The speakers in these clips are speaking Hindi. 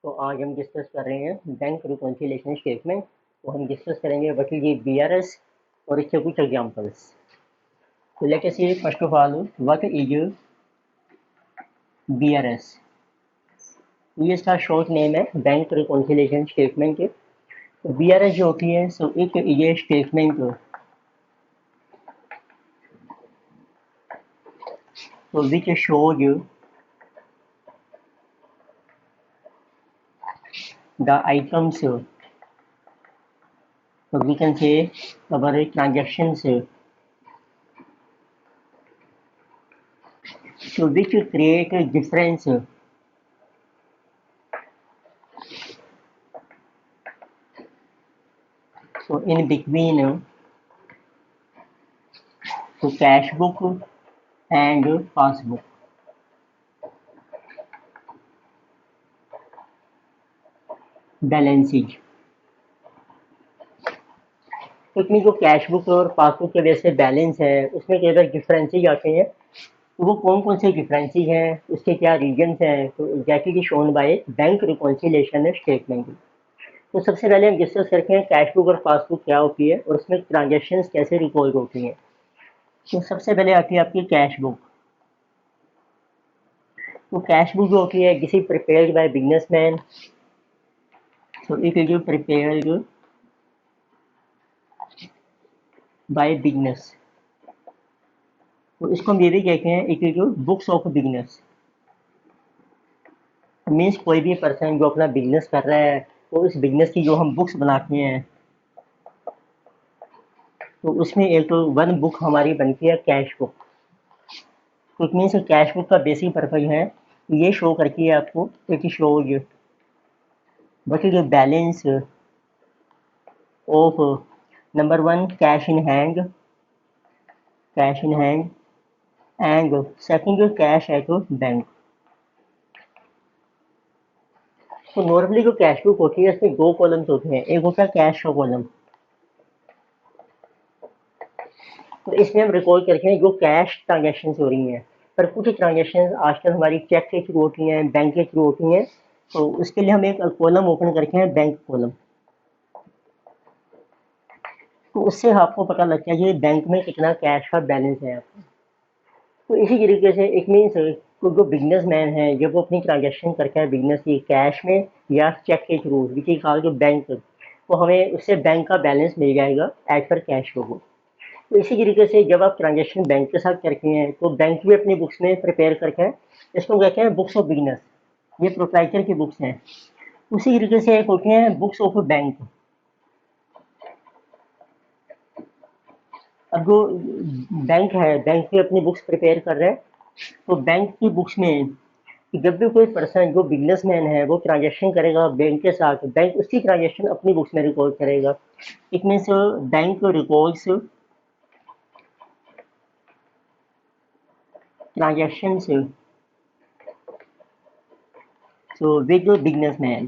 तो आज हम डिस्कस कर रहे हैं बैंक रिकॉन्सिलिएशन स्टेटमेंट। तो हम डिस्कस करेंगे व्हाट इज ये बीआरएस और इसके कुछ एग्जांपल्स। तो let us see first of all what is BRS. ये इसका शॉर्ट नेम है बैंक रिकॉन्सिलिएशन स्टेटमेंट के। तो बीआरएस जो होती है सो एक ये स्टेटमेंट तो which shows the items we can say our transactions so which create a difference so in between so cash book and passbook. Balances इसमें जो कैश बुक और पासबुक के वजह से बैलेंस है उसमें कई बार डिफरेंसेज आते हैं। तो वो कौन कौन से डिफरेंसेज हैं, उसके क्या रीजंस हैं, तो exactly shown by bank reconciliation statement. तो सबसे पहले हम डिस्कस करते हैं कैश बुक और पासबुक क्या होती है और उसमें ट्रांजेक्शन्स कैसे रिकॉर्ड होती हैं। तो सबसे पहले आती है आपकी कैश बुक। तो कैश बुक जो होती है किसी prepared by businessman, so it is prepared by business। तो इसको हम ये भी कहते हैं it is books of business. Means कोई भी पर्सन जो अपना बिजनेस कर रहा है तो इस बिजनेस की जो हम बुक्स बनाते हैं तो उसमें एक तो वन बुक हमारी बनती है कैश बुक। तो इट मीन्स कैश बुक का बेसिक पर्पज है ये शो करती है आपको it shows what is the balance of number one cash in hand and second जो कैश एट बैंक। तो नॉर्मली जो कैश बुक होती है इसमें दो कॉलम्स होते हैं, एक होता है कैश का कॉलम। तो इसमें हम रिकॉर्ड करते हैं जो कैश ट्रांजेक्शन हो रही हैं, पर कुछ ट्रांजेक्शन आजकल हमारी चेक के थ्रू होती हैं, बैंक के थ्रू होती हैं। तो उसके लिए हम एक कॉलम ओपन करते हैं बैंक कॉलम। तो उससे आपको पता लगता है कि बैंक में कितना कैश का बैलेंस है आपका। तो इसी तरीके से इट मीन्स तो जो बिजनेसमैन है जब वो अपनी ट्रांजेक्शन करता है बिजनेस की कैश में या चेक के थ्रू विच इज कॉल्ड जो बैंक, तो हमें उससे बैंक का बैलेंस मिल जाएगा एज पर कैश फ्लो। तो इसी तरीके से जब आप ट्रांजेक्शन बैंक के साथ करते हैं तो बैंक भी अपनी बुक्स में प्रिपेयर करके है, इसको कहते हैं बुक्स ऑफ बिजनेस। ये प्रोप्राइटर की बुक्स हैं। उसी तरीके से एक होते हैं बुक्स ऑफ बैंक। अब जो बैंक है बैंक भी अपनी बुक्स प्रिपेयर कर रहे हैं। तो बैंक की बुक्स में जब भी कोई पर्सन जो बिजनेसमैन है वो ट्रांजेक्शन करेगा बैंक के साथ, बैंक उसकी ट्रांजेक्शन अपनी बुक्स में रिकॉर्ड करेगा। It means bank records transactions so with the businessman।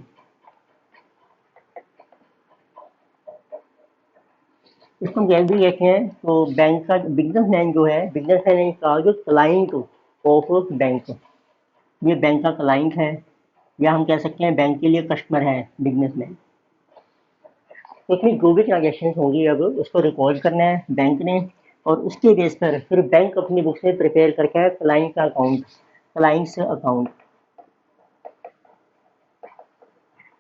इसको हम भी कहते हैं। तो बैंक का बिजनेसमैन जो है, बिजनेसमैन का जो क्लाइंट ऑफ बैंक, ये बैंक का क्लाइंट है या हम कह सकते हैं बैंक के लिए कस्टमर है बिजनेसमैन। तो इसमें जो भी ट्रांजेक्शन होंगी अब उसको रिकॉर्ड करना है बैंक ने, और उसके बेस पर फिर बैंक अपनी बुक्स में प्रिपेयर करके है क्लाइंट का account, clients account.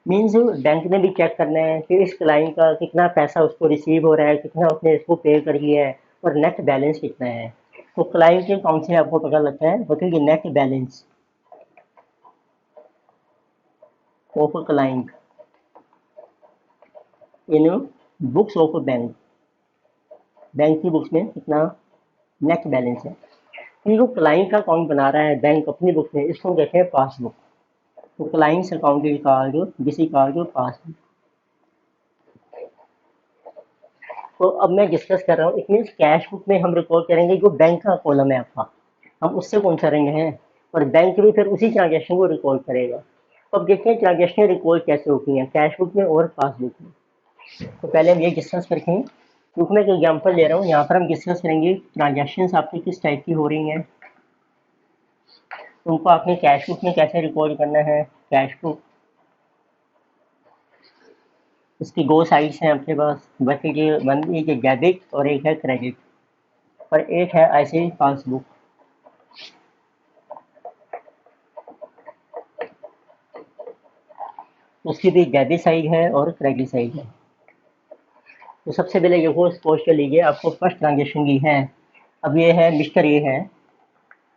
Means bank ने भी चेक करना है कि इस क्लाइंट का कितना पैसा उसको रिसीव हो रहा है, कितना उसने इसको पे कर लिया है और नेट बैलेंस कितना है। तो क्लाइंट के अकाउंट से आपको पता लगता है what is net balance of client in books of bank. Bank की बुक्स में कितना नेट बैलेंस है। ये जो क्लाइंट का अकाउंट बना रहा है बैंक अपनी बुक में, इसको कहते हैं पासबुक। तो clients account is called this is called passbook. तो अब मैं डिस्कस कर रहा हूँ इट मीन्स कैश बुक में हम रिकॉर्ड करेंगे जो बैंक का कॉलम है आपका, हम उससे कौन सा रहे हैं, और बैंक भी फिर उसी ट्रांजेक्शन को रिकॉर्ड करेगा। तो अब देखते हैं ट्रांजेक्शन रिकॉर्ड कैसे होती हैं कैश बुक में और पासबुक में। तो पहले हम ये डिस्कस करते हैं। क्योंकि मैं एक एग्जाम्पल ले रहा हूँ, यहाँ पर हम डिस्कस करेंगे ट्रांजेक्शन आपकी किस टाइप की हो रही हैं, तो उनको आपने कैश बुक में कैसे रिकॉर्ड करना है कैश बुक, इसकी दो साइड्स हैं आपके पास, बस ये एक है डेबिट और एक है क्रेडिट, और एक है ऐसे पासबुक। उसकी भी डेबिट साइड है और क्रेडिट साइड है। तो सबसे पहले ये को सपोज कर लीजिए आपको फर्स्ट ट्रांजेक्शन की है। अब ये है मिस्टर ए है,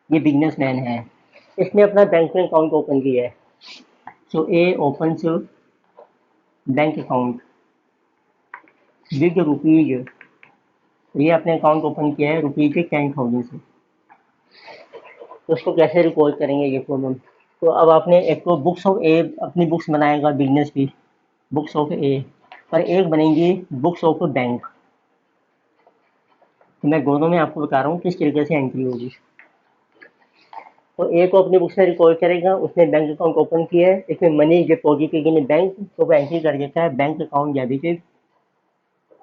ये बिजनेसमैन है, इसने अपना बैंक में अकाउंट ओपन किया है। So A open bank account with rupees, ये अपने अकाउंट ओपन किया है रुपीज 10,000 से। तो उसको कैसे रिकॉर्ड करेंगे ये प्रॉब्लम। तो अब आपने एक तो बुक्स ऑफ ए अपनी बुक्स बनाएगा बिजनेस की, बुक्स ऑफ ए, और एक बनेंगी बुक्स ऑफ बैंक। तो मैं दोनों में आपको बता रहा हूँ किस तरीके से एंट्री होगी। तो ए को अपनी बुक्स में रिकॉर्ड करेगा, उसने बैंक अकाउंट ओपन किया है, इसमें मनी डिपॉजिट की बैंक, तो वो एंट्री कर देता है bank account debited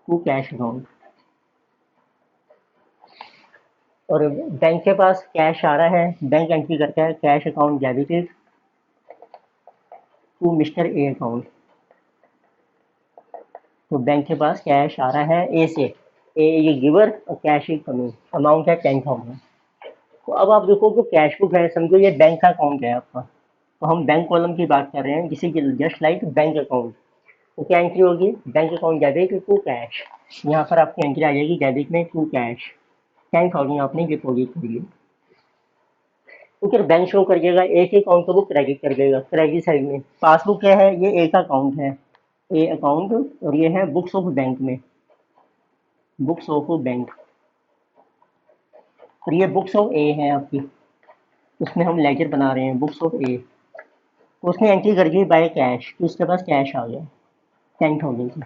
to cash account. और बैंक के पास कैश आ रहा है, बैंक एंट्री करता है cash account debited to mister A account. तो बैंक के पास कैश आ रहा है ए से, ए ये गिवर और कैश की कमी, अमाउंट है 10,000। तो अब आप देखो जो कैश बुक है, समझो ये बैंक का अकाउंट है आपका, तो हम बैंक कॉलम की बात कर रहे हैं, जिसे जस्ट लाइक बैंक अकाउंट। तो क्या एंट्री होगी, bank account debit to cash, यहाँ पर आपकी एंट्री आ जाएगी डेबिट में टू कैश, 10,000 आपने डिपोजिट कर लिया। तो फिर बैंक शो करिएगा एक ही अकाउंट को वो क्रेडिट कर देगा। क्रेडिट साइड में पासबुक क्या है, ये एक अकाउंट है, ए अकाउंट, और ये है बुक्स ऑफ बैंक में, बुक्स ऑफ बैंक। और ये बुक्स ऑफ ए है आपकी, उसमें हम लेजर बना रहे हैं बुक्स ऑफ ए। तो उसने एंट्री कर दी बाय कैश, तो उसके पास कैश आ गया 10,000 से।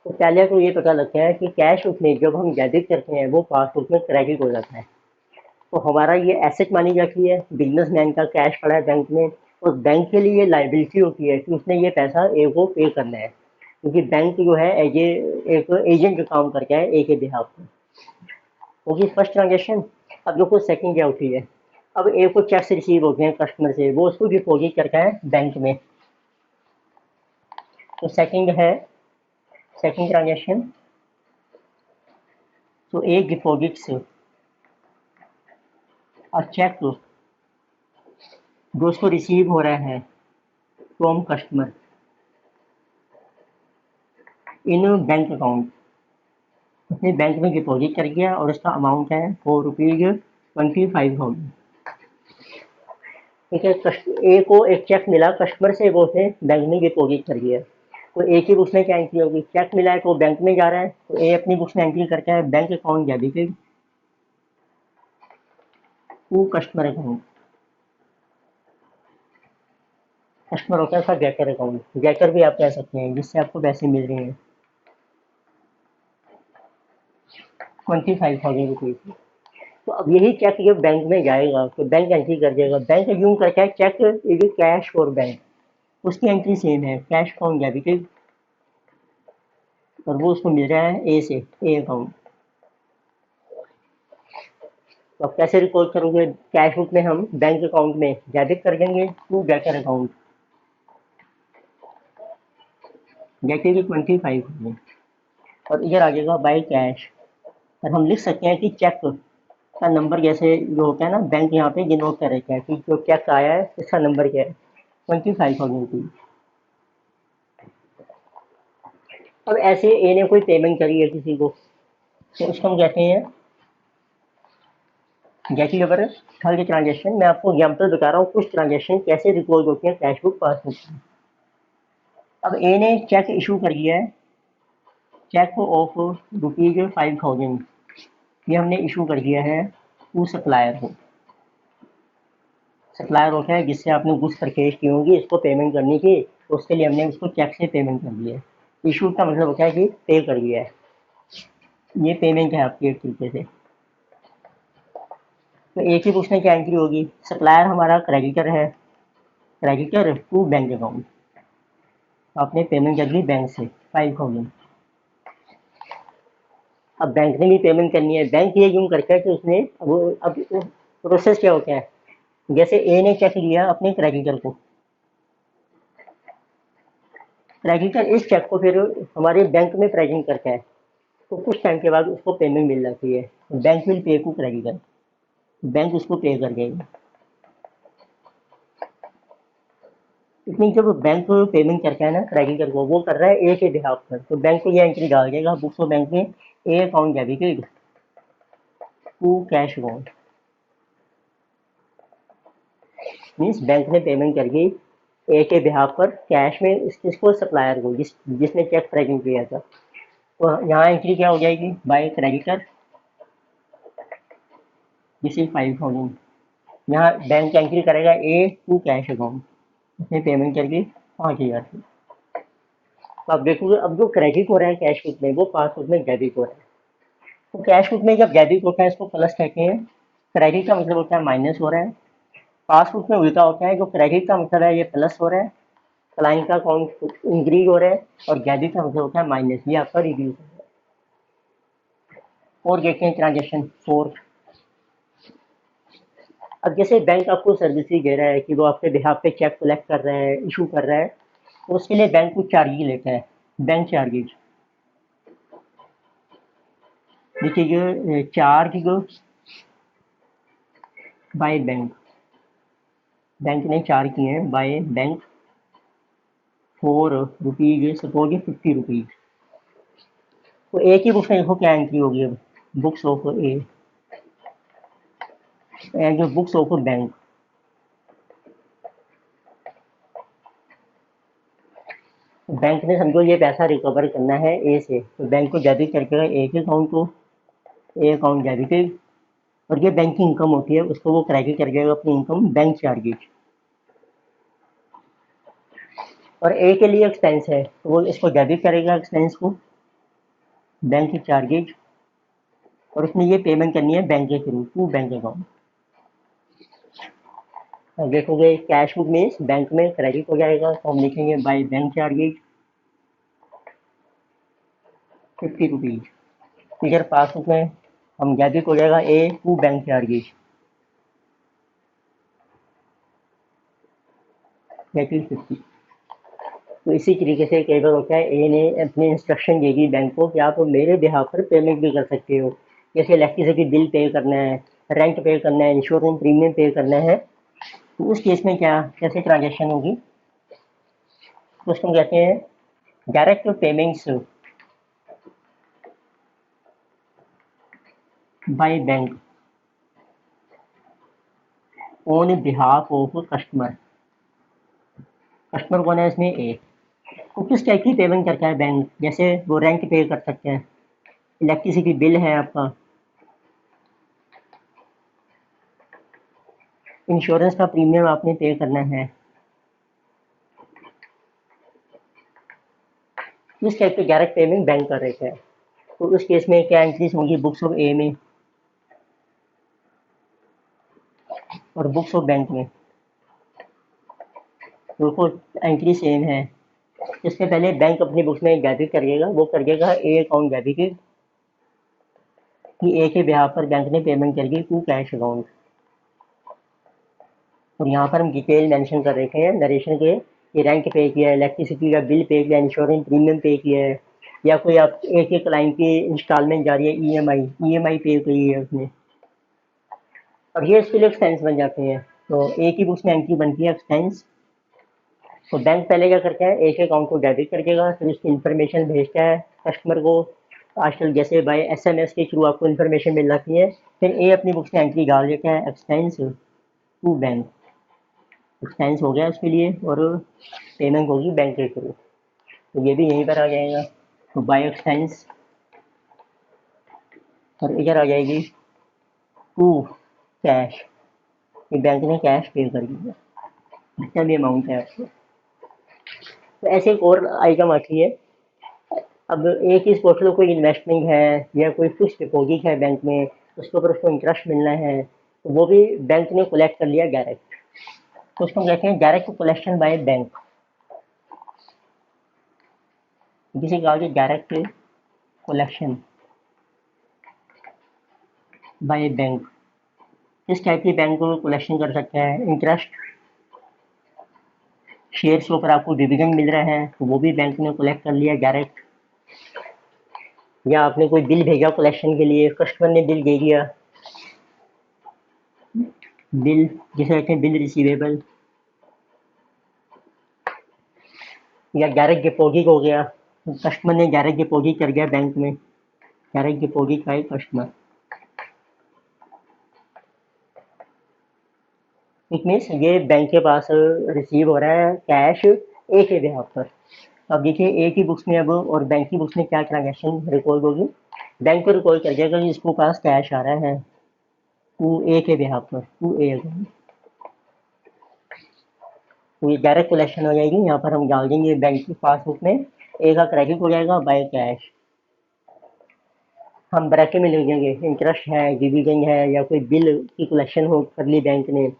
तो पहले तो ये पता लगता है कि कैश उसमें जब हम डेबिट करते हैं वो पासबुक में क्रेडिट हो जाता है। तो हमारा ये एसेट मानी जाती है, बिजनेसमैन का कैश पड़ा है बैंक में, और बैंक के लिए लाइबिलिटी होती है कि उसने ये पैसा ए को पे करना है, क्योंकि बैंक जो है एज एक एजेंट का काम करके है ए के बिहाफ पर। होगी फर्स्ट ट्रांजेक्शन। अब जो कुछ सेकंड क्या होती है, अब ए को चेक रिसीव होते हैं कस्टमर से, वो उसको डिपॉजिट करता है बैंक में। तो सेकंड है सेकंड ट्रांजेक्शन। तो ए डिपॉजिट्स और चेक जो उसको रिसीव हो रहा है from customer in bank account, उसने बैंक में डिपॉजिट कर दिया और उसका अमाउंट है ₹425,000। ठीक है, ए को एक चेक मिला कस्टमर से, वो उसने बैंक में डिपॉजिट कर दिया। तो ए की बुक्स में क्या एंट्री होगी, चेक मिला है तो बैंक में जा रहा है, तो ए अपनी बुक्स में एंट्री करता है bank account debited to customer account. Customer होता है उसका गेटर अकाउंट, गेटर भी आप कह सकते हैं, जिससे आपको पैसे मिल रहे हैं 25,000 रुपीज़। तो अब यही चेक जब बैंक में जाएगा तो बैंक एंट्री कर देगा, बैंक यूं करता है cheque is cash for bank, उसकी एंट्री सेम है कैश अकाउंट डेबिटेड, और वो उसको मिल रहा है ए से, ए अकाउंट। तो अब कैसे रिकॉर्ड करोगे, कैश बुक में हम बैंक अकाउंट में डेबिट कर देंगे टू गेटर अकाउंट, गेटर की 25,000, और इधर आ जाएगा बाई कैश। और हम लिख सकते हैं कि चेक का नंबर, जैसे जो होता है ना बैंक यहाँ पे डिनोट कर रखा है कि जो चेक आया है इसका नंबर क्या है, 25,000 रुपीज़। अब ऐसे ए ने कोई पेमेंट करी है किसी को, तो उसको हम कहते हैं गेटिंग ओवर थर्ड ट्रांजेक्शन। मैं आपको एग्जाम्पल बता रहा हूँ कुछ ट्रांजेक्शन कैसे रिकॉर्ड होती है कैशबुक पासबुक में। अब ए ने चेक इशू कर दिया है, चेक ऑफ ₹5,000, ये हमने इशू कर दिया है टू सप्लायर को। सप्लायर होता है जिससे आपने गुड्स परचेज की होंगी, इसको पेमेंट करनी थी, तो उसके लिए हमने इसको चेक से पेमेंट कर दिया है। इशू का मतलब होता है कि पे कर दिया है, ये पेमेंट है आपकी एक तरीके से। तो एक ही बुक्स में क्या एंट्री होगी, सप्लायर हमारा क्रेडिटर है, क्रेडिटर टू बैंक अकाउंट, आपने पेमेंट कर ली बैंक से 5,000। अब बैंक ने भी पेमेंट करनी है, बैंक ये यूँ करता है कि उसने अब प्रोसेस क्या होता है, जैसे ए ने चेक लिया अपने क्रेडिटर को, क्रेडिटर इस चेक को फिर हमारे बैंक में प्रेजेंट करता है, तो कुछ टाइम के बाद उसको पेमेंट मिल जाती है। Bank will pay to creditor, bank उसको पे कर देगा। इतनी जब बैंक पेमेंट करता है ना क्रेडिटर को, वो कर रहा है ए के बिहाफ पर, तो बैंक को ये एंट्री डाल देगा बुक्स ऑफ बैंक में, A account debited to cash account. Means bank ने पेमेंट कर दी ए के बिहाफ पर कैश में इसको सप्लायर को, जिसने चेक प्रेजेंट किया था। तो यहाँ एंट्री क्या हो जाएगी, बाय क्रेडिटर दिस इज 5000। यहाँ बैंक एंट्री करेगा ए टू कैश अकाउंट, इसने पेमेंट कर दी 5000 की। तो आप देखोगे अब जो क्रेडिट हो रहा है कैश बुक में, वो पासबुक में डेबिट हो रहा है। तो कैश बुक में जब डेबिट होता है इसको प्लस कहते हैं, क्रेडिट का मतलब होता है माइनस हो रहा है। पासबुक में उल्टा होता है, जो क्रेडिट का मतलब है ये प्लस हो रहा है, क्लाइंट का अकाउंट इंक्रीज हो रहा है, और डेबिट का मतलब होता है माइनस, ये आपका रिड्यूस हो रहा है। और देखते हैं ट्रांजेक्शन 4। अब जैसे बैंक आपको सर्विसेज दे रहा है कि वो आपके बिहाफ पे चेक कलेक्ट कर रहा है, इशू कर रहा है, तो उसके लिए बैंक कुछ चार्जेज लेता है, बैंक चार्जेज, देखिए चार्ज बाय बैंक, बैंक ने चार्ज किए हैं by bank 4 rupees, suppose 50 rupees. तो ए की बुक्स में देखो क्या एंट्री होगी अब, बुक्स ऑफ ए एंड जो बुक्स ऑफ बैंक। बैंक ने समझो ये पैसा रिकवर करना है ए से, तो बैंक को डेबिट करके ए के अकाउंट को, ए अकाउंट डेबिटेड, और ये बैंक की इनकम होती है, उसको वो क्रेडिट कर देगा अपनी इनकम बैंक चार्जेज। और ए के लिए एक्सपेंस है, तो वो इसको डेबिट करेगा एक्सपेंस को, बैंक चार्जेज, और उसने ये पेमेंट करनी है बैंक के थ्रू टू बैंक अकाउंट। देखोगे कैश बुक में बैंक में क्रेडिट हो जाएगा, तो हम लिखेंगे बाय बैंक चार्जेज 50 रुपीज। इधर पासबुक में हम डेबिट हो जाएगा A to bank charges that is 50। तो इसी तरीके से कई बार होता है ए ने अपनी इंस्ट्रक्शन देगी बैंक को कि आप मेरे बिहाफ पर पेमेंट भी कर सकते हो, जैसे इलेक्ट्रिसिटी बिल पे करना है, रेंट पे करना है, इंश्योरेंस प्रीमियम पे करना है। तो उस केस में क्या कैसे ट्रांजेक्शन होगी, तो उसको हम कहते हैं direct payments by bank on behalf of customer. Customer कौन है इसमें, ए। तो किस टाइप की पेमेंट करता है बैंक, जैसे वो रेंट पे कर सकते हैं, इलेक्ट्रिसिटी बिल है आपका, इंश्योरेंस का प्रीमियम आपने पे करना है, इस टाइप की डायरेक्ट पेमेंट बैंक कर रहे हैं। तो उस केस में क्या एंट्रीज होंगी बुक्स ऑफ ए में और बुक्स ऑफ बैंक में, दोनों एंट्री सेम है। इससे पहले बैंक अपनी बुक्स में डेबिट करिएगा, वो करिएगा ए अकाउंट डेबिटेड, कि ए के बिहाफ पर बैंक ने पेमेंट करेगी टू कैश अकाउंट। और यहाँ पर हम डिटेल मेंशन कर रखे हैं नरेशन के, कि रेंट पे किया है, इलेक्ट्रिसिटी का बिल पे किया, इंश्योरेंस प्रीमियम पे किया है, या कोई आप एक एक क्लाइंट की इंस्टॉलमेंट जा रही है, ईएमआई पे की है उसने। अब ये इसके लिए एक्सपेंस बन जाते हैं, तो ए की बुक्स में एंट्री बनती है एक्सपेंस। तो बैंक पहले क्या करता है, एक अकाउंट को डेबिट कर देगा, फिर उसकी इन्फॉर्मेशन भेजता है कस्टमर को। आजकल जैसे बाय एसएमएस के थ्रू आपको इन्फॉर्मेशन मिल जाती है, फिर ए अपनी बुक्स में एंट्री डाल देता है एक्सपेंस टू बैंक। एक्सपेंस हो गया उसके लिए, और पेमेंट होगी बैंक के थ्रू, तो ये भी यहीं पर आ जाएगा। तो बाय एक्सपेंस, और इधर आ जाएगी टू कैश, ये बैंक ने कैश पे कर दिया, जितना भी अमाउंट है आपको। तो ऐसे एक और आइटम आती है, अब एक ही पोर्टल में कोई इन्वेस्टमेंट है या कोई फिक्स डिपॉजिट है बैंक में, उसके ऊपर उसको इंटरेस्ट मिलना है, तो वो भी बैंक ने कलेक्ट कर लिया डायरेक्ट, तो उसको कहते हैं डायरेक्ट कलेक्शन बाय बैंक, जिसे कहा गया डायरेक्ट कलेक्शन बाय बैंक। किस टाइप की बैंक को कलेक्शन कर सकता है, इंटरेस्ट शेयर्स के ऊपर आपको डिविडेंड मिल रहा है तो वो भी बैंक ने कलेक्ट कर लिया डायरेक्ट, या आपने कोई बिल भेजा कलेक्शन के लिए, कस्टमर ने बिल दे दिया, बिल जिसे कहते हैं बिल रिसीवेबल, या डायरेक्ट डिपॉजिट हो गया, कस्टमर ने डायरेक्ट डिपॉजिट कर दिया बैंक में, डायरेक्ट डिपॉजिट का कस्टमर। इट मीन्स ये बैंक के पास रिसीव हो रहा है कैश ए के बिहाफ पर। अब देखिए ए की बुक्स में अब और बैंक की बुक्स में क्या ट्रांजेक्शन रिकॉर्ड होगी। बैंक को रिकॉर्ड कर दिया कि इसको पास कैश आ रहा है टू ए के बिहाफ पर, टू ए अकाउंट, तो ये डायरेक्ट कलेक्शन हो जाएगी। यहाँ पर हम डाल देंगे बैंक की पासबुक में ए का क्रेडिट हो जाएगा बाय कैश। हम ब्रैकेट में लिख देंगे इंटरेस्ट है, डिविडेंड है, या कोई बिल की कलेक्शन हो कर ली बैंक ने,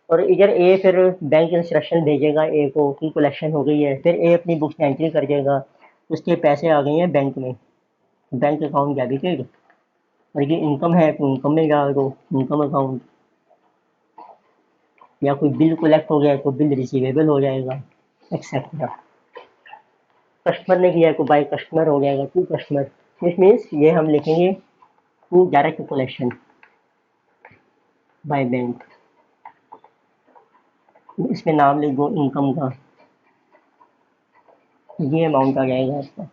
और इधर ए फिर बैंक इंस्ट्रक्शन भेजेगा ए को कि कलेक्शन हो गई है, फिर ए अपनी बुक्स में एंट्री कर देगा उसके पैसे आ गए हैं बैंक में, बैंक अकाउंट डेबिटेड, और ये इनकम है तो इनकम में डाल दो इनकम अकाउंट, या कोई बिल कलेक्ट हो गया तो बिल रिसीवेबल हो जाएगा एक्सेट्रा। कस्टमर ने किया तो बाय कस्टमर हो जाएगा टू कस्टमर। दिस मीन्स ये हम लिखेंगे to direct collection by bank, इसमें नाम लिख दो इनकम का, ये अमाउंट आ जाएगा आपका।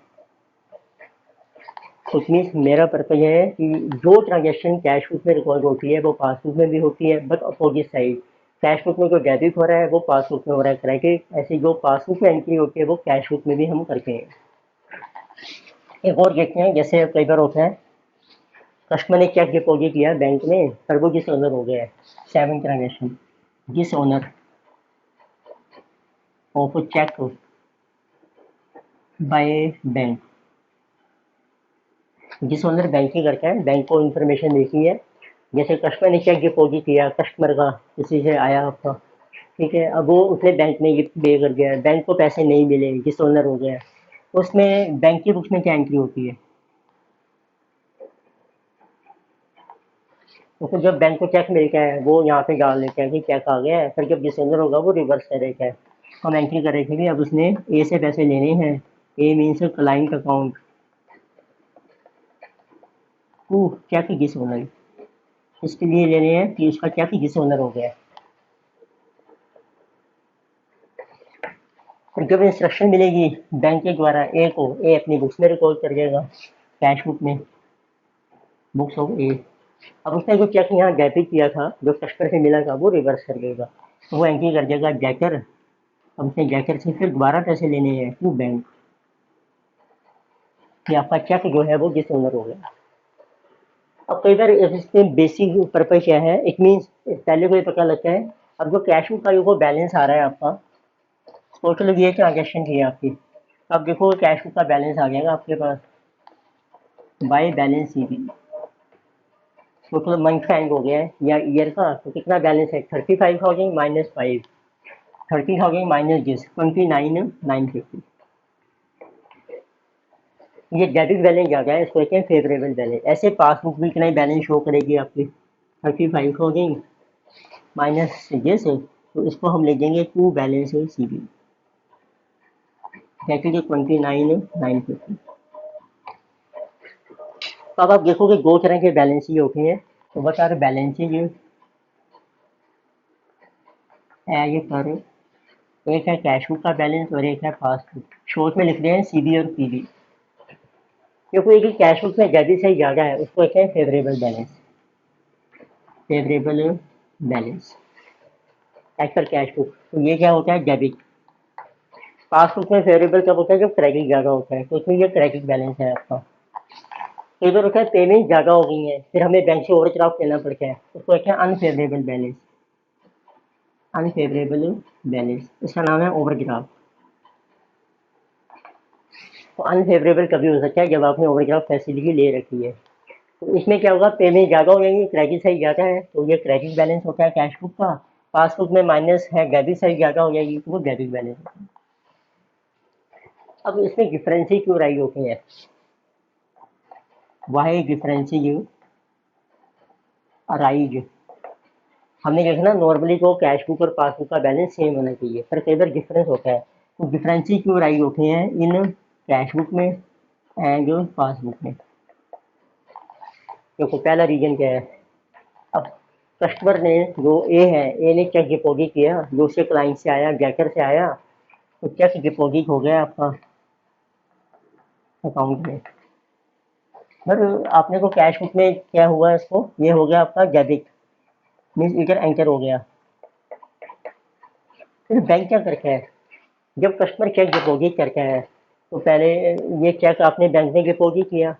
तो मीन्स मेरा पर्पज है कि जो ट्रांजेक्शन कैश बुक में रिकॉर्ड होती है वो पासबुक में भी होती है, but opposite side. Cash book में जो डेबिट हो रहा है वो पासबुक में हो रहा है क्रेडिट, ऐसी जो पासबुक में एंट्री होती है वो कैश बुक में भी हम करते हैं। एक और देखते हैं, जैसे कई बार होता है कस्टमर ने चेक डिपॉजिट किया बैंक में पर वो जिस ओनर हो गया है, 7 ट्रांजेक्शन, जिस owner of cheque by bank, जिस ओनर बैंकिंग करता है बैंक को इन्फॉर्मेशन देखी है, जैसे कस्टमर ने चेक डिपॉजिट किया कस्टमर का, किसी से आया आपका, ठीक है, अब वो उसने बैंक में गिफ्ट पे कर दिया, बैंक को पैसे नहीं मिले, जिस ओनर हो गया, उसमें बैंक की बुक्स में क्या एंट्री होती है, तो जब बैंक को चेक मिलता है वो यहाँ पे डाल देते हैं कि चेक आ गया है, फिर जब जिस ओनर होगा वो रिवर्स कर देता है। हम एंट्री कर रहे थे कि अब उसने ए से पैसे लेने हैं, A means client account to cheque जिस ओनर, इसके लिए लेने हैं कि उसका चेक जिस ओनर हो गया। और जब इंस्ट्रक्शन मिलेगी बैंक के द्वारा ए को, ए अपनी बुक्स में रिकॉर्ड कर देगा, कैश बुक में, बुक्स ऑफ ए। अब उसने जो चेक यहाँ डेबिट किया था जो कस्टमर से मिला था वो रिवर्स कर देगा, तो वो एंट्री कर देगा जैकर। अब उसने जैकर से फिर दोबारा पैसे लेने हैं टू बैंक, कि आपका चेक जो है वो जिस ओनर हो गया। अब कई बार इसमें बेसिक पर्पज क्या है, इट मीन्स पहले को ये पता लगता है अब जो कैश बुक का जो बैलेंस आ रहा है आपका, टोटल ये ट्रांजेक्शन की है आपकी, अब देखो कैश बुक का बैलेंस आ जाएगा आपके पास by balance sheet, total month का एंड हो गया है या ईयर का, तो कितना बैलेंस है 35,000 माइनस 5, 30,000 माइनस दिस 29,950, ये डेबिट बैलेंस आ गया है, इसको कहते हैं फेवरेबल बैलेंस। ऐसे पासबुक भी कितना बैलेंस शो करेगी आपकी 35,000 माइनस दिस, तो इसको हम ले देंगे to balance C B, that is 29,950। तो अब आप देखोगे दो तरह के बैलेंस ही होते हैं, तो what are balances as per, एक है कैश बुक का बैलेंस और एक है पासबुक, शॉर्ट में लिख रहे हैं सीबी और पीबी, क्योंकि एक कैश बुक में डेबिट से ज़्यादा है उसको कहते हैं favourable balance, favourable balance as per cash book. तो ये क्या होता है डेबिट। पासबुक में फेवरेबल कब होता है जब क्रेडिट ज़्यादा होता है, तो इसमें ये क्रेडिट बैलेंस है आपका। कई बार होता है पेमेंट ज़्यादा हो गई है फिर हमें बैंक से ओवरड्राफ्ट लेना पड़ता है, उसको कहते हैं अनफेवरेबल बैलेंस, अनफेवरेबल बैलेंस, इसका नाम है ओवरड्राफ्ट। तो अनफेवरेबल कभी हो सकता है जब आपने ओवरड्राफ्ट फैसिलिटी ले रखी है, तो इसमें क्या होगा पेमेंट ज़्यादा हो जाएंगी, क्रेडिट साइड ज़्यादा है तो ये क्रेडिट बैलेंस होता है कैश बुक का, पासबुक में माइनस है डेबिट साइड ज़्यादा हो जाएगी तो वो डेबिट बैलेंस होता है। अब इसमें डिफरेंस ही क्यों राइज होते हैं, वाई डिफरेंस यू अराइज हमने देखा ना नॉर्मली को कैश बुक और पासबुक का बैलेंस सेम होना चाहिए, पर कई बार डिफरेंस होता है। तो डिफरेंस ही क्यों राइज होते हैं इन कैश बुक में एंड पासबुक में? देखो पहला रीजन क्या है। अब कस्टमर ने जो ए ने चेक डिपॉजिट किया, जो उसके क्लाइंट से आया, ब्रैकर से आया, तो चेक डिपॉजिट हो गया आपका अकाउंट में। पर आपने को कैश बुक में क्या हुआ, इसको ये हो गया आपका डेबिट, मीन्स इधर एंटर हो गया। फिर बैंक क्या करता है, जब कस्टमर चेक डिपॉजिट करता है तो पहले ये चेक आपने बैंक में डिपॉजिट किया,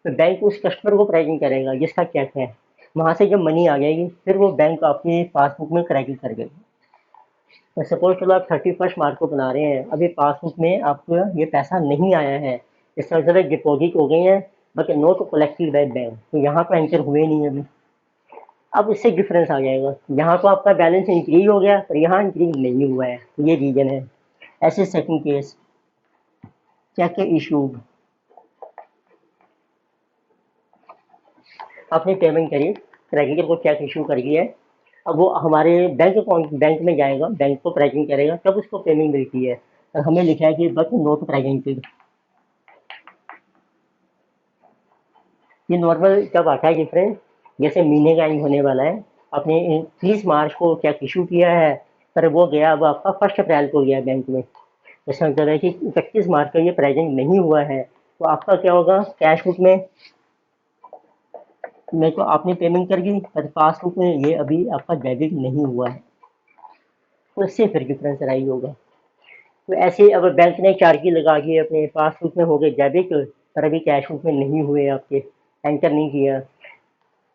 तो बैंक उस कस्टमर को प्रेजेंट करेगा जिसका चेक है। वहाँ से जब मनी आ जाएगी फिर वो बैंक आपकी पासबुक में क्रेडिट कर देगी। तो सपोज चलो आप 31 मार्च को बना रहे हैं, अभी पासबुक में आपको ये पैसा नहीं आया है, इसका मतलब डिपॉजिट हो गई है but not collected by bank, तो यहाँ तो एंटर हुए नहीं अभी। अब इससे डिफरेंस आ जाएगा, यहाँ तो आपका बैलेंस इंक्रीज हो गया पर यहाँ इंक्रीज नहीं हुआ है, ये रीजन है। ऐसे सेकंड केस चेक इशू, आपने पेमेंट करी, क्रेडिटर को चेक इशू कर दिया है, अब वो हमारे बैंक अकाउंट बैंक में जाएगा, बैंक को प्रेजेंट करेगा, तब उसको पेमेंट मिलती है। और हमें लिखा है कि बट नोट प्रेजेंटेड। ये नॉर्मल कब आता है डिफरेंस, जैसे महीने का एंड होने वाला है, आपने 30 मार्च को चेक इशू किया है, पर वो गया अब आपका 1 अप्रैल को गया बैंक में, इसका मतलब है कि 31 मार्च का ये प्रेजेंट नहीं हुआ है, तो आपका क्या होगा कैश बुक में मेरे को आपने पेमेंट कर दी, पर पासबुक में ये अभी आपका डेबिट नहीं हुआ है, तो इससे फिर डिफरेंस राइज होगा। तो ऐसे अब बैंक ने चार्जी लगा के अपने पासबुक में हो गए डेबिट, पर अभी कैश बुक में नहीं हुए आपके, एंटर नहीं किया।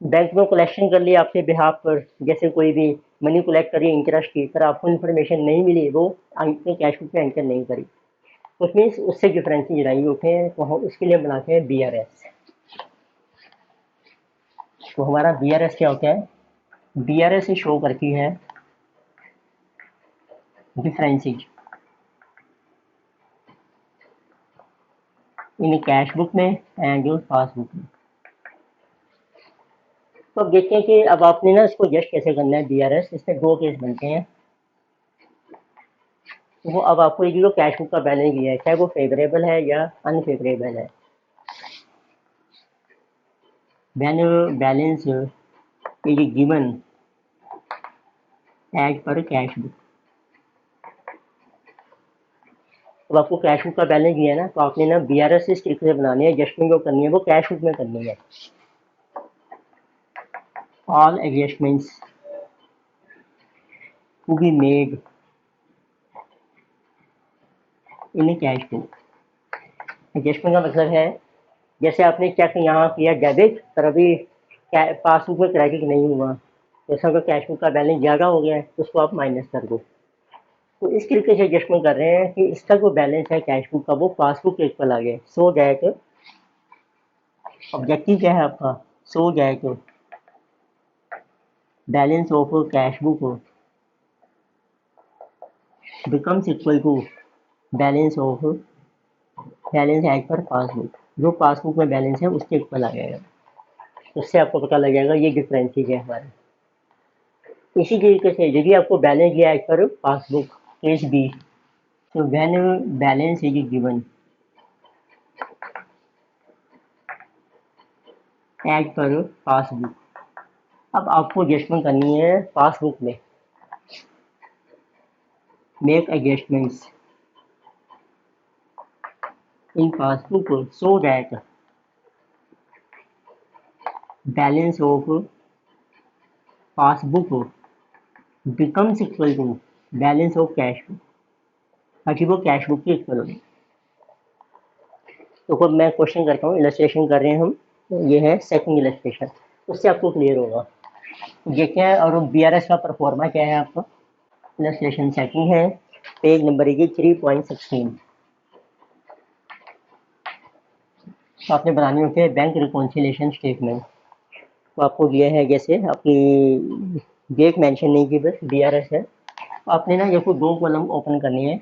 बैंक में कलेक्शन कर लिया आपके बिहाफ पर, जैसे कोई भी मनी कलेक्ट करिए इंटरेस्ट की, पर आपको इन्फॉर्मेशन नहीं मिली, वो आपने कैश बुक में एंटर नहीं करी, तो मीन्स उससे डिफरेंस राइज होते हैं, तो हम उसके लिए बनाते हैं BRS। तो हमारा BRS क्या होता है, BRS से शो करती है डिफरेंसेज इन कैश बुक में एंड पासबुक में। तो अब देखते हैं कि अब आपने ना इसको जस्ट कैसे करना है BRS, इसमें दो केस बनते हैं। तो वो अब आपको ये जो कैश बुक का बैलेंस दिया है, चाहे वो फेवरेबल है या अनफेवरेबल है, when balance is given as per cash book. अब आपको कैश बुक का बैलेंस दिया है ना, तो आपने ना BRS इस तरीके से बनानी है, एडजस्टमेंट जो करनी है वो कैश बुक में करनी है। All adjustments to be made in cash book. Adjustment का मतलब है, जैसे आपने चेक यहाँ किया डेबिट, पर अभी पासबुक में क्रेडिट नहीं हुआ, तो इसका कैश बुक का बैलेंस ज़्यादा हो गया है, तो उसको आप माइनस कर दो। तो इस तरीके से एडजस्टमेंट कर रहे हैं कि इसका जो बैलेंस है कैश बुक का वो पासबुक के इक्वल आ गया, सो दैट ऑब्जेक्टिव क्या है आपका, so that balance of cash book becomes equal to balance of balance as per passbook, जो पासबुक में बैलेंस है उसके इक्वल आ जाएगा। उससे आपको पता लग जाएगा ये डिफरेंस है हमारे। इसी तरीके से यदि आपको बैलेंस दिया as per passbook case B, तो when balance is given as per passbook, अब आपको एडजस्टमेंट करनी है पासबुक में, make adjustments in passbook so that balance of passbook becomes equal to balance of cash book, ताकि वो कैश बुक के इक्वल हो। तो अब मैं क्वेश्चन करता हूँ, इलस्ट्रेशन कर रहे हैं हम, तो ये है सेकंड इलस्ट्रेशन, उससे आपको क्लियर होगा ये क्या है। और BRS का परफॉर्मा क्या है आपका, इलस्ट्रेशन सेकंड है, पेज नंबर 3.16। तो आपने बनाने होते हैं बैंक रिकॉन्सिलेशन स्टेटमेंट। तो आपको दिया है जैसे आपकी डेट मेंशन नहीं की, बस BRS है, तो आपने ना ये को दो कॉलम ओपन करनी है।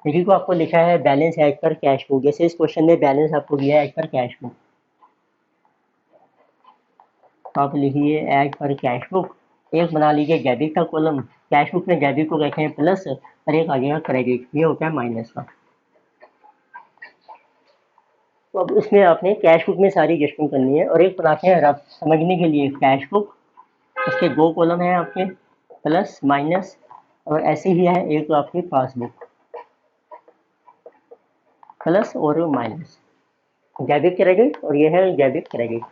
देखिए को आपको लिखा है balance as per cash book, जैसे इस क्वेश्चन में बैलेंस आपको दिया है एज पर कैश बुक, तो आप लिखिए एज पर कैश बुक, एक बना लीजिए डेबिट का कॉलम, कैश बुक में डेबिट को रखें प्लस और एक आ जाएगा क्रेडिट, ये होता है माइनस का। तो अब इसमें आपने कैश बुक में सारी एडजस्टमेंट करनी है और एक बनाते हैं रफ समझने के लिए कैश बुक, उसके दो कॉलम हैं आपके प्लस माइनस, और ऐसे ही है एक आपकी पासबुक प्लस और माइनस, डेबिट क्रेडिट, और ये है डेबिट क्रेडिट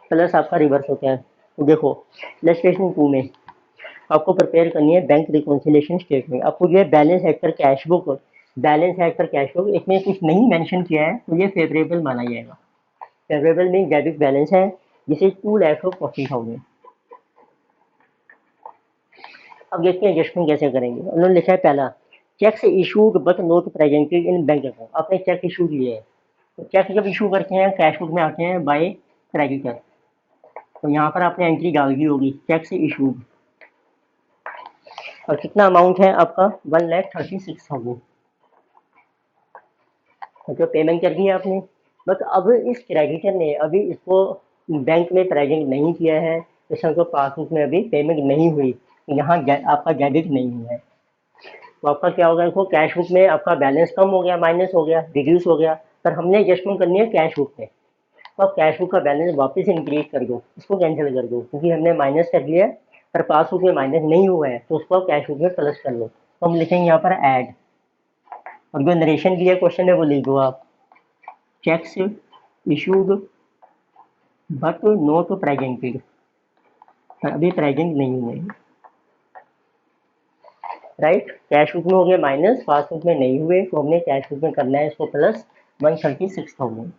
प्लस आपका रिवर्स होता है। तो देखो इलस्ट्रेशन 2 में आपको प्रिपेयर करनी है बैंक रिकॉन्सिलेशन स्टेटमेंट। आपको ये balance as per cash book, balance as per cash book इसमें कुछ नहीं मेंशन किया है तो ये फेवरेबल माना जाएगा। फेवरेबल मीन डेबिट बैलेंस है जिसे 2,40,000। अब देखते हैं एडजस्टमेंट कैसे करेंगे। उन्होंने लिखा है पहला, चेक से issued but not presented in bank account. आपने चेक इशू किए हैं तो चेक जब इशू करते हैं कैश बुक में आते हैं बाय क्रेडिटर, तो यहाँ पर आपने एंट्री डाल दी होगी चेक से इशूड, और कितना अमाउंट है आपका 1,36,000, तो पेमेंट कर दी है आपने। बट अब इस क्रेडिटर ने अभी इसको बैंक में प्रेजेंट नहीं किया है, इसको पासबुक में अभी पेमेंट नहीं हुई, यहाँ आपका डेबिट नहीं हुआ है। तो आपका क्या होगा, देखो कैश बुक में आपका बैलेंस कम हो गया, माइनस हो गया, रिड्यूस हो गया, पर हमने एडजस्टमेंट करनी है कैश बुक में। तो आप कैश बुक का बैलेंस वापस इंक्रीज कर दो, इसको कैंसिल कर दो, क्योंकि हमने माइनस कर लिया है पर पासबुक में माइनस नहीं हुआ है, तो उसको आप कैश बुक में प्लस कर लो। तो हम लिखेंगे यहाँ पर ऐड, और जो नरेशन दिया क्वेश्चन है वो लिख दो आप, cheques issued but not presented, अभी प्रेजेंट नहीं हुए, राइट। कैश बुक में हो गया माइनस, पासबुक में नहीं हुए, तो हमने कैश बुक में करना है इसको प्लस 136,000।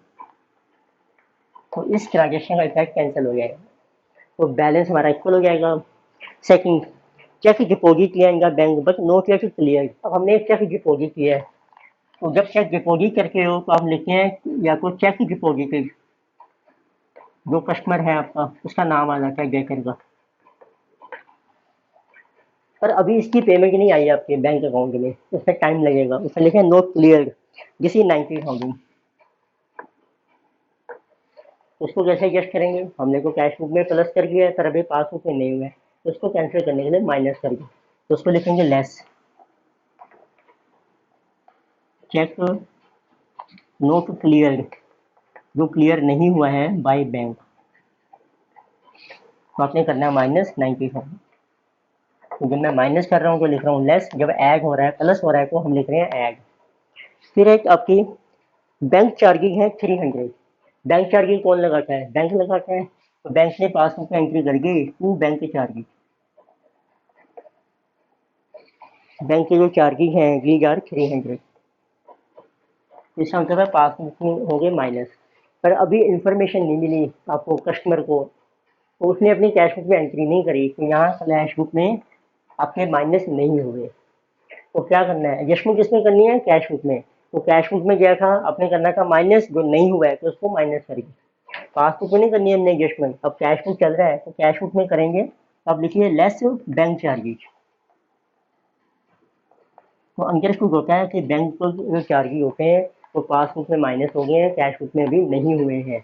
तो इस ट्रांजेक्शन का इफेक्ट कैंसिल हो जाएगा, तो बैलेंस हमारा इक्वल हो जाएगा। सेकंड, चेक डिपॉजिट किया इनका bank but no cheque clear. अब हमने एक चेक डिपॉजिट किया है, तो जब चेक डिपॉजिट करके हो तो आप लिखते हैं या तो चेक डिपॉजिटेड, जो कस्टमर है आपका उसका नाम आ जाता है डेकर का, पर अभी इसकी पेमेंट नहीं आई आपके बैंक अकाउंट में, उसमें टाइम लगेगा, उसमें लिखे नोट क्लियर दिस इज 90,000। उसको कैसे एडजस्ट करेंगे, हमने को कैश बुक में प्लस कर दिया है पर अभी पासबुक में नहीं हुआ है, तो उसको कैंसिल करने के लिए माइनस करके, तो उसको लिखेंगे लेस, चेक नोट क्लियर, जो क्लियर नहीं हुआ है बाय बैंक, तो आपने करना है -90,000। तो जब मैं माइनस कर रहा हूँ तो लिख रहा हूँ लेस, जब ऐड हो रहा है प्लस हो रहा है तो हम लिख रहे हैं ऐड। फिर एक आपकी बैंक चार्जिंग है 300। बैंक चार्जिंग कौन लगाता है, बैंक लगाता है, तो बैंक ने पासबुक में एंट्री कर दी टू बैंक चार्जिंग, बैंक के जो चार्जिंग है दीज आर 300, इसका मतलब है पासबुक में हो गए माइनस। पर अभी इंफॉर्मेशन नहीं मिली आपको कस्टमर को, तो उसने अपनी कैश बुक में एंट्री नहीं करी, तो यहाँ कैश बुक में आपके माइनस नहीं हुए। तो क्या करना है, एडजस्टमेंट किसमें करनी है, कैश बुक में। तो कैश बुक में क्या था, आपने करना था माइनस, जो नहीं हुआ है तो उसको माइनस करिए, पासबुक में नहीं करनी है हमने एडजस्टमेंट। अब कैश बुक चल रहा है तो कैश बुक में करेंगे, अब लिखिए लेस बैंक चार्जेज। तो अंडरस्टूड होता है कि बैंक को जो चार्जेज होते हैं तो पासबुक में माइनस हो गए हैं, कैश बुक में अभी नहीं हुए हैं।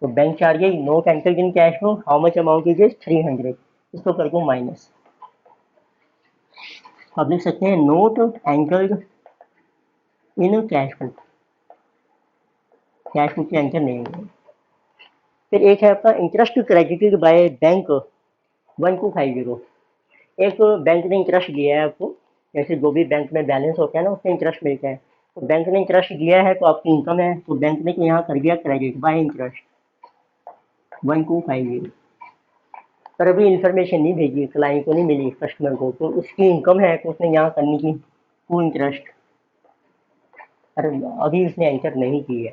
तो bank charges note entered in cash book, how much amount is 300, इसको कर दो माइनस। अब लिख सकते हैं note entered in cash book, cash book में एंटर नहीं हुए। फिर एक है आपका इंटरेस्ट क्रेडिटेड बाय बैंक 1250। एक बैंक ने इंटरेस्ट दिया है आपको, जैसे जो भी बैंक में बैलेंस होता है ना उसमें इंटरेस्ट मिलता है, तो बैंक ने इंटरेस्ट दिया है तो आपकी इनकम है, तो बैंक ने यहाँ कर दिया क्रेडिट बाय इंटरेस्ट 1250। पर अभी इन्फॉर्मेशन नहीं भेजी, क्लाइंट को नहीं मिली कस्टमर को, तो उसकी इनकम है तो उसने यहाँ करनी की टू इंटरेस्ट, पर अभी उसने एंटर नहीं की है।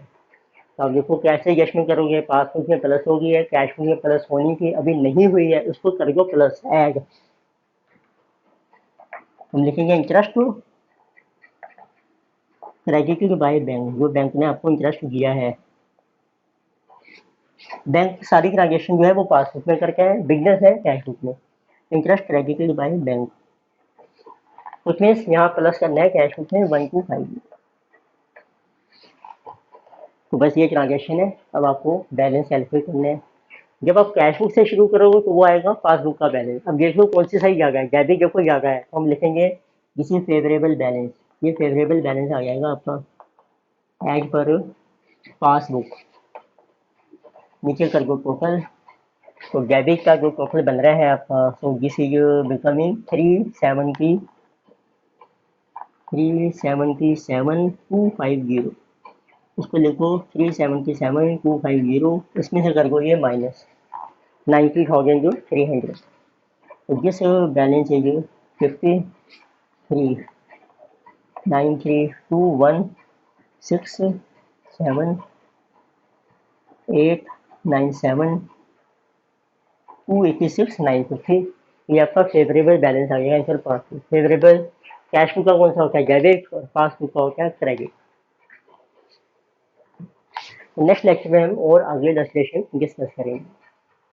तो आप देखो कैसे एडजस्टमेंट करोगे, पासबुक में प्लस होगी है, कैश बुक में प्लस होनी थी अभी नहीं हुई है, उसको कर दो प्लस ऐड। हम लिखेंगे इंटरेस्ट क्रेडिटेड बाय बैंक, जो बैंक ने आपको इंटरेस्ट दिया है। बैंक सारी ट्रांजेक्शन जो है वो पासबुक में करके है, बिजनेस है कैश बुक में। इंटरेस्ट क्रेडिटेड बाय बैंक, उसमें यहाँ प्लस करना है कैश बुक में 125। तो बस ये ट्रांजेक्शन है, अब आपको बैलेंस कैलकुलेट करना है। जब आप कैश बुक से शुरू करोगे तो वो आएगा पासबुक का बैलेंस। अब देख लो कौन सी सही जगह है, डेबिट जब कोई जगह है तो हम लिखेंगे दिस इज फेवरेबल बैलेंस। ये फेवरेबल बैलेंस आ जाएगा आपका एज पर पासबुक। नीचे कर दो टोटल, तो डेबिट का जो टोटल बन रहा है आपका, सो दिस इज बिकमिंग 377,250। उसको लिखो 377,250, इसमें से कर दो ये माइनस 90,300। तो दिस बैलेंस इज 53,932,167,897,286,950। ये आपका फेवरेबल बैलेंस आ गया answer passbook. Favourable cash book का कौन सा होता है, डेबिट, और पासबुक का होता है क्रेडिट। नेक्स्ट लेक्चर में हम और आगे 10 लेसन डिस्कस करेंगे।